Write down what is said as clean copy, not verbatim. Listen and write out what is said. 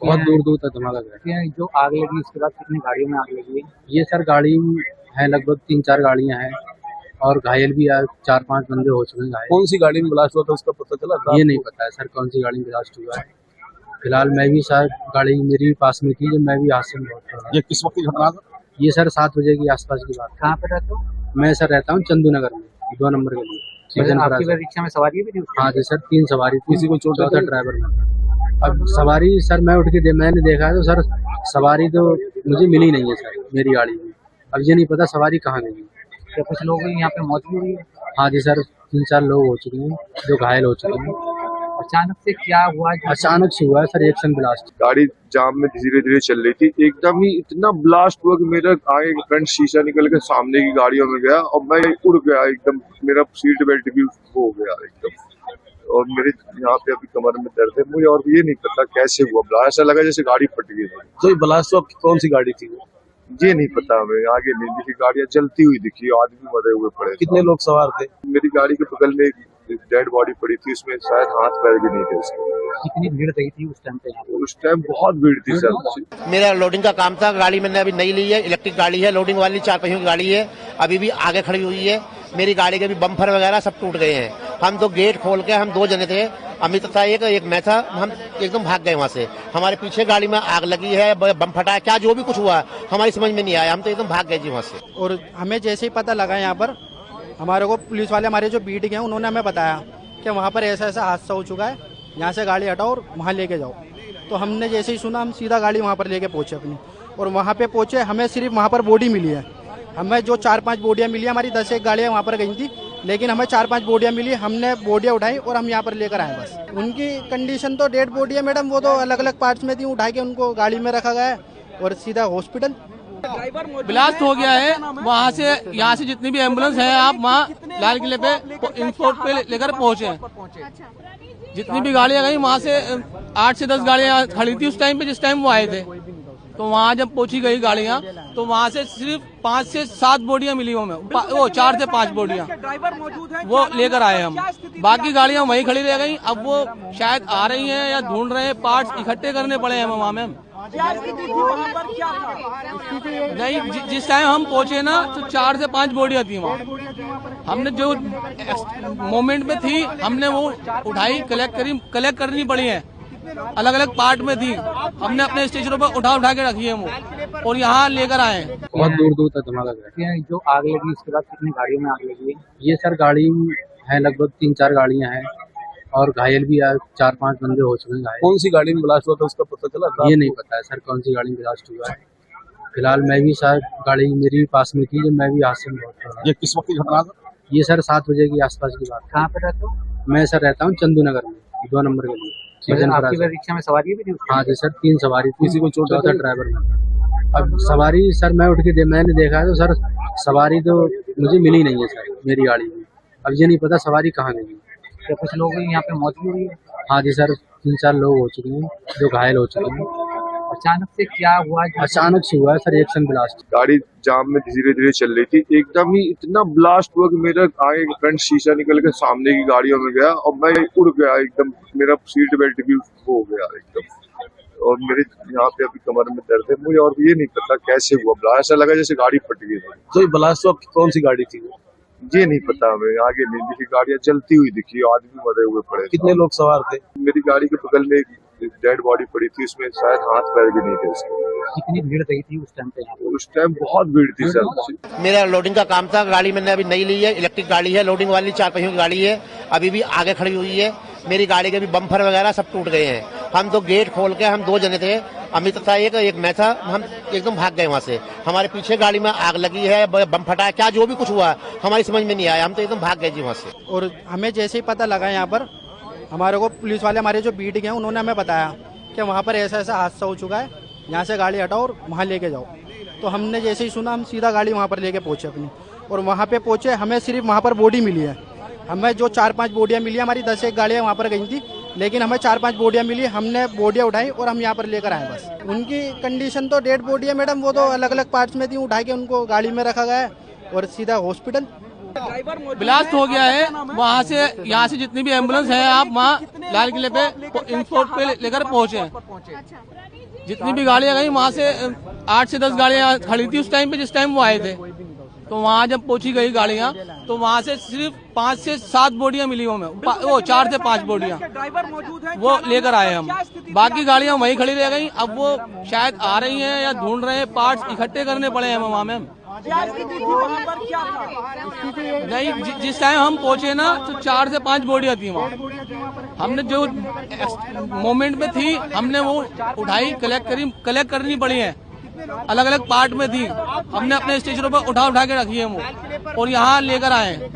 बहुत दूर दूर तक धमाका गया। जो आग लगी इसके बाद कितनी गाड़ियों में आग लगी है? ये सर गाड़ी है, लगभग 3-4 गाड़ियां हैं और घायल भी 4-5 बंदे हो चुके हैं घायल। कौन सी गाड़ी में ब्लास्ट हुआ था उसका पता चला था? ये नहीं पता है सर कौन सी गाड़ी में ब्लास्ट हुआ है। फिलहाल मैं भी सर, गाड़ी मेरी भी पास में थी जब मैं भी हादसे में बहुत। ये किस वक्त की घटना था? ये सर 7 बजे की आसपास की बात। कहाँ पे रहते हो? मैं सर रहता हूँ चंदू नगर में, 2 नंबर के लिए। आपकी रिक्शा में सवारी भी थी? हाँ जी सर, 3 सवारी थी। किसी को चोट चौथा ड्राइवर में। अब सवारी सर मैं उठ के मैंने देखा है तो सर सवारी तो मुझे मिली नहीं है सर मेरी गाड़ी में। अब ये नहीं पता सवारी कहाँ गई। क्या कुछ लोगों की यहाँ पे मौत भी हुई है? हाँ जी सर, 3-4 लोग हो चुके हैं जो घायल हो चुके हैं। अचानक से क्या हुआ? अचानक से हुआ है सर एक्शन ब्लास्ट। गाड़ी जाम में धीरे धीरे चल रही थी, एकदम ही इतना ब्लास्ट हुआ कि मेरा आगे फ्रंट शीशा निकल के सामने की गाड़ियों में गया और मैं उड़ गया एकदम। मेरा सीट बेल्ट भी हो गया एकदम और मेरे यहाँ पे अभी कमर में दर्द है मुझे, और ये नहीं पता कैसे हुआ ब्लास्ट। ऐसा लगा जैसे गाड़ी फट गई। तो ये ब्लास्ट हुआ कौन सी गाड़ी थी? ये नहीं पता हमें, आगे नहीं दिखी, गाड़ियाँ जलती हुई दिखी, आदमी मरे हुए पड़े। कितने लोग सवार थे? मेरी गाड़ी के बगल में एक डेड बॉडी पड़ी थी, उसमें शायद हाथ पैर भी नहीं थे उसके। कितनी भीड़ रही थी उस टाइम पे? उस टाइम बहुत भीड़ थी सर। मेरा लोडिंग का काम था, गाड़ी मैंने अभी नई ली है, इलेक्ट्रिक गाड़ी है, लोडिंग वाली 4 पहियों की गाड़ी है, अभी भी आगे खड़ी हुई है। मेरी गाड़ी के भी बम्पर वगैरह सब टूट गए हैं। हम तो गेट खोल के, हम 2 जने थे, अमित था एक मैं था, हम एकदम भाग गए वहाँ से। हमारे पीछे गाड़ी में आग लगी है, बम फटा है, क्या जो भी कुछ हुआ हमारी समझ में नहीं आया, हम तो एकदम भाग गए जी वहाँ से। और हमें जैसे ही पता लगा यहाँ पर, हमारे को पुलिस वाले हमारे जो बीट गए उन्होंने हमें बताया कि वहाँ पर ऐसा ऐसा हादसा हो चुका है, यहाँ से गाड़ी हटाओ और वहाँ लेके जाओ। तो हमने जैसे ही सुना हम सीधा गाड़ी वहाँ पर लेके पहुँचे अपनी, और वहाँ पे पहुँचे हमें सिर्फ वहाँ पर बॉडी मिली है। हमें जो 4-5 बोडियाँ मिली, हमारी 10-1 गाड़ियाँ वहाँ पर गई थी, लेकिन हमें 4-5 बोडियाँ मिली, हमने बोडियाँ उठाई और हम यहाँ पर लेकर आए बस। उनकी कंडीशन तो डेड बॉडी है मैडम, वो तो अलग अलग पार्ट्स में थी, उठा के उनको गाड़ी में रखा गया है और सीधा हॉस्पिटल। ब्लास्ट हो गया है वहाँ से, यहाँ से जितनी भी एम्बुलेंस है आप वहाँ लाल किले पे इंस्पोर्ट पे लेकर पहुँचे हैं। जितनी भी गाड़ियाँ गई वहाँ से 8 से 10 गाड़ियाँ खड़ी थी उस टाइम पे जिस टाइम वो आए थे। तो वहाँ जब पहुंची गई गाड़ियाँ तो वहाँ से सिर्फ 5 से 7 बोडियाँ मिली हमें, वो 4 से 5 बोडियाँ वो लेकर आए हम। बाकी गाड़ियाँ वहीं खड़ी रह गई। अब वो शायद आ रही हैं या ढूंढ रहे हैं, पार्ट्स इकट्ठे करने पड़े हैं वहाँ में। नहीं, जिस टाइम हम पहुंचे ना तो 4 से 5 बोडियाँ थी वहाँ। हमने जो मोमेंट में थी हमने वो उठाई, कलेक्ट करनी पड़ी है, अलग अलग पार्ट में थी, हमने अपने स्टेशनों पर उठा के रखी है वो और यहाँ लेकर आए। बहुत दूर दूर तक धमाका गया। जो आग लगी इसके बाद कितनी गाड़ियों में आग लगी है? ये सर गाड़ी है, लगभग 3-4 गाड़ियां हैं और घायल भी 4-5 बंदे हो चुके हैं घायल। कौन सी गाड़ी में ब्लास्ट हुआ था उसका पता चला था? ये नहीं पता है सर कौन सी गाड़ी में ब्लास्ट हुआ है। फिलहाल मैं भी सर, गाड़ी मेरी भी पास में थी जब मैं भी हादसे में बहुत। ये किस वक्त की घटना था? ये सर 7 बजे की आसपास की बात। कहाँ पे रहते हो? मैं सर रहता हूँ चंदू नगर में, 2 नंबर के लिए। आपकी रिक्शा में सवारी भी थी? हाँ जी सर, 3 सवारी थी। किसी को चोट? चौथा ड्राइवर में। अब सवारी सर मैं उठ के मैंने देखा है तो सर सवारी तो मुझे मिली नहीं है सर मेरी गाड़ी में। अब ये नहीं पता सवारी कहाँ गई। क्या कुछ लोगों की यहाँ पे मौत भी हुई है? हाँ जी सर, 3-4 लोग हो चुके हैं जो घायल हो चुके हैं। अचानक से क्या हुआ? अचानक से हुआ है सर एक्शन ब्लास्ट। गाड़ी जाम में धीरे धीरे चल रही थी, एकदम ही इतना ब्लास्ट हुआ कि मेरा आगे फ्रंट शीशा निकल के सामने की गाड़ियों में गया और मैं उड़ गया एकदम। मेरा सीट बेल्ट भी हो गया एकदम और मेरे यहाँ पे अभी कमर में दर्द है मुझे, और ये नहीं पता कैसे हुआ ब्लास्ट। ऐसा लगा जैसे गाड़ी फट गई। तो ये ब्लास्ट हुआ कौन सी गाड़ी थी? ये नहीं पता हमें, आगे नहीं दिखी, गाड़ियाँ जलती हुई दिखी, आदमी मरे हुए पड़े। कितने लोग सवार थे? मेरी गाड़ी के बगल में एक डेड बॉडी पड़ी थी, उसमें शायद हाथ पैर भी नहीं थे उसके। कितनी भीड़ रही थी उस टाइम पे? उस टाइम बहुत भीड़ थी सर। मेरा लोडिंग का काम था, गाड़ी मैंने अभी नई ली है, इलेक्ट्रिक गाड़ी है, लोडिंग वाली 4 पहियों की गाड़ी है, अभी भी आगे खड़ी हुई है। मेरी गाड़ी के भी बम्पर वगैरह सब टूट गए हैं। हम तो गेट खोल के, हम 2 जने थे, अमित था एक मैं था, हम एकदम भाग गए वहाँ से। हमारे पीछे गाड़ी में आग लगी है, बम फटा है, क्या जो भी कुछ हुआ हमारी समझ में नहीं आया, हम तो एकदम भाग गए जी वहाँ से। और हमें जैसे ही पता लगा यहाँ पर, हमारे को पुलिस वाले हमारे जो बीट गए उन्होंने हमें बताया कि वहाँ पर ऐसा ऐसा हादसा हो चुका है, यहाँ से गाड़ी हटाओ और वहाँ लेके जाओ। तो हमने जैसे ही सुना हम सीधा गाड़ी वहाँ पर लेके पहुँचे अपनी, और वहाँ पे पहुँचे हमें सिर्फ वहाँ पर बॉडी मिली है। हमें जो 4-5 बोडियाँ मिली, हमारी 10-1 गाड़ियाँ वहाँ पर गई थी, लेकिन हमें 4-5 बोडियाँ मिली, हमने बोडियाँ उठाई और हम यहाँ पर लेकर आए बस। उनकी कंडीशन तो डेड बॉडी है मैडम, वो तो अलग अलग पार्ट्स में थी, उठा के उनको गाड़ी में रखा गया है और सीधा हॉस्पिटल। ब्लास्ट हो गया है वहाँ से, यहाँ से जितनी भी एम्बुलेंस है आप वहाँ लाल किले पे इंपोर्ट पे लेकर पहुंचे हैं। जितनी भी गाड़ियां गई वहाँ से 8 से 10 गाड़ियां खड़ी थी उस टाइम पे जिस टाइम वो आए थे। तो वहाँ जब पहुंची गई गाड़ियां तो वहाँ से सिर्फ 5 से 7 बोडियां मिली हमें, वो 4 से 5 बोडियां वो लेकर आए हम। बाकी गाड़ियां वहीं खड़ी रह गई। अब वो शायद आ रही हैं या ढूंढ रहे हैं, पार्ट्स इकट्ठे करने पड़े हैं वहाँ में। नहीं, जिस टाइम हम पहुंचे ना तो 4 से 5 बोडियां थी वहाँ। हमने जो मोमेंट में थी हमने वो उठाई, कलेक्ट करनी पड़ी है, अलग अलग पार्ट में थी। हमने अपने स्टेशनों पर उठा के रखी है वो और यहाँ लेकर आए।